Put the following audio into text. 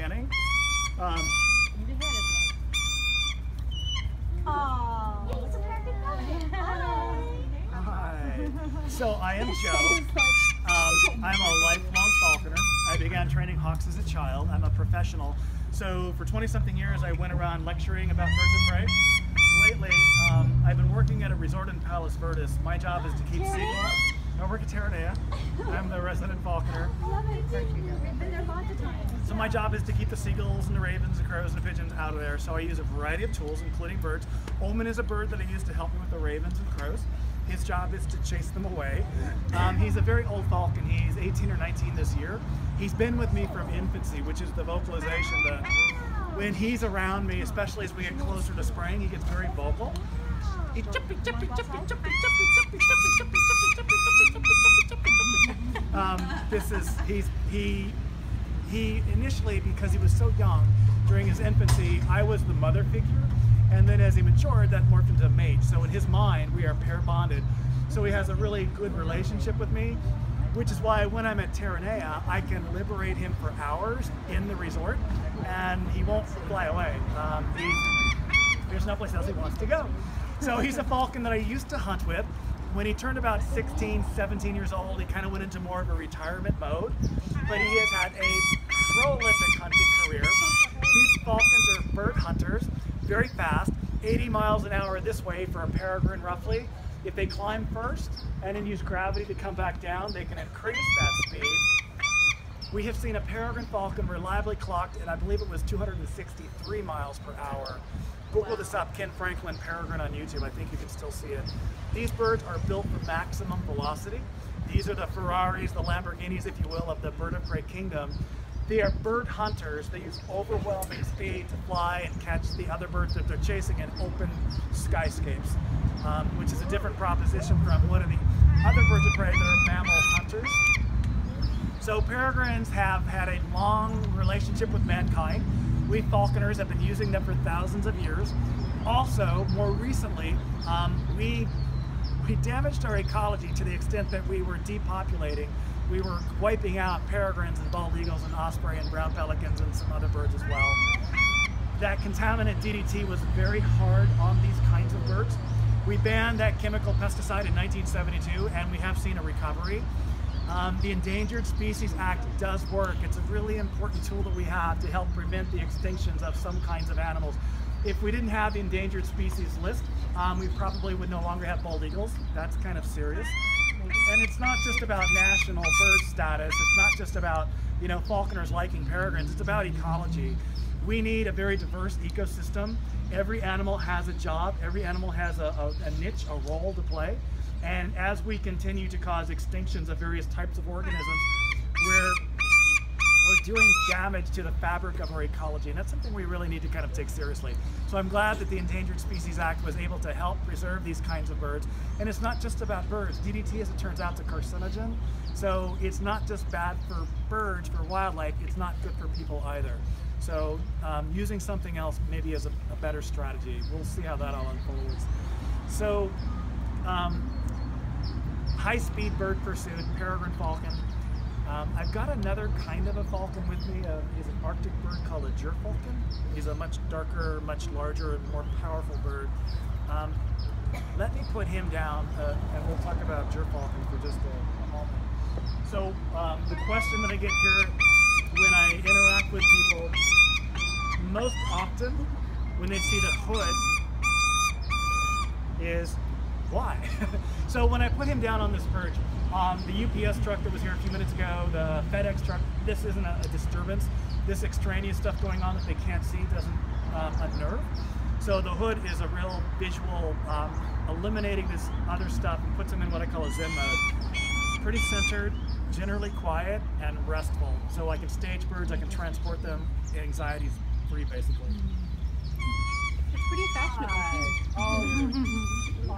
beginning. Oh, it's a Peregrine Falcon. Hi. So I am Joe. I'm a lifelong falconer. I began training hawks as a child. I'm a professional. So for 20-something years, I went around lecturing about birds of prey. Lately, I've been working at a resort in Palos Verdes. My job is to keep seagulls. I work at Terranea. I'm the resident falconer. I love it. We've been there lots of times. So my job is to keep the seagulls and the ravens, the crows, and the pigeons out of there. So I use a variety of tools, including birds. Omen is a bird that I use to help me with the ravens and crows. His job is to chase them away. He's a very old falcon. He's 18 or 19 this year. He's been with me from infancy, which is the vocalization. When he's around me, especially as we get closer to spring, he gets very vocal. He's chippy, chippy, chippy, chippy, chippy, chippy, chippy, chippy, chippy, he initially, because he was so young during his infancy, I was the mother figure, and then as he matured, that morphed into a mate. So in his mind, we are pair bonded. So he has a really good relationship with me, which is why when I'm at Terranea, I can liberate him for hours in the resort, and he won't fly away. There's no place else he wants to go. So he's a falcon that I used to hunt with. When he turned about 16, 17 years old, he kind of went into more of a retirement mode, but he has had a prolific hunting career. These falcons are bird hunters, very fast, 80 miles an hour this way for a peregrine roughly. If they climb first and then use gravity to come back down, they can increase that speed. We have seen a peregrine falcon reliably clocked at, I believe it was 263 miles per hour. Google this up, Ken Franklin Peregrine on YouTube. I think you can still see it. These birds are built for maximum velocity. These are the Ferraris, the Lamborghinis, if you will, of the bird of prey kingdom. They are bird hunters. They use overwhelming speed to fly and catch the other birds that they're chasing in open skyscapes, which is a different proposition from one of the other birds of prey that are mammal hunters. So peregrines have had a long relationship with mankind. We falconers have been using them for thousands of years. Also, more recently, we damaged our ecology to the extent that we were depopulating. We were wiping out peregrines and bald eagles and osprey and brown pelicans and some other birds as well. That contaminant DDT was very hard on these kinds of birds. We banned that chemical pesticide in 1972, and we have seen a recovery. The Endangered Species Act does work. It's a really important tool that we have to help prevent the extinctions of some kinds of animals. If we didn't have the endangered species list, we probably would no longer have bald eagles. That's kind of serious. And it's not just about national bird status. It's not just about, you know, falconers liking peregrines. It's about ecology. We need a very diverse ecosystem. Every animal has a job. Every animal has a niche, a role to play. And as we continue to cause extinctions of various types of organisms, we're doing damage to the fabric of our ecology, and that's something we really need to kind of take seriously. So I'm glad that the Endangered Species Act was able to help preserve these kinds of birds. And it's not just about birds. DDT, as it turns out, is a carcinogen. So it's not just bad for birds, for wildlife, it's not good for people either. So using something else maybe is a better strategy. We'll see how that all unfolds. So high-speed bird pursuit, peregrine falcon. I've got another kind of a falcon with me. He's an Arctic bird called a gerfalcon. He's a much darker, much larger, and more powerful bird. Let me put him down, and we'll talk about gerfalcon for just a moment. So the question that I get here when I interact with people, most often when they see the hood, is why? So when I put him down on this perch, the UPS truck that was here a few minutes ago, the FedEx truck, this isn't a disturbance. This extraneous stuff going on that they can't see doesn't unnerve. So the hood is a real visual, eliminating this other stuff and puts them in what I call a Zen mode. Pretty centered, generally quiet, and restful. So I can stage birds, I can transport them, anxiety's free basically. It's pretty fashionable too.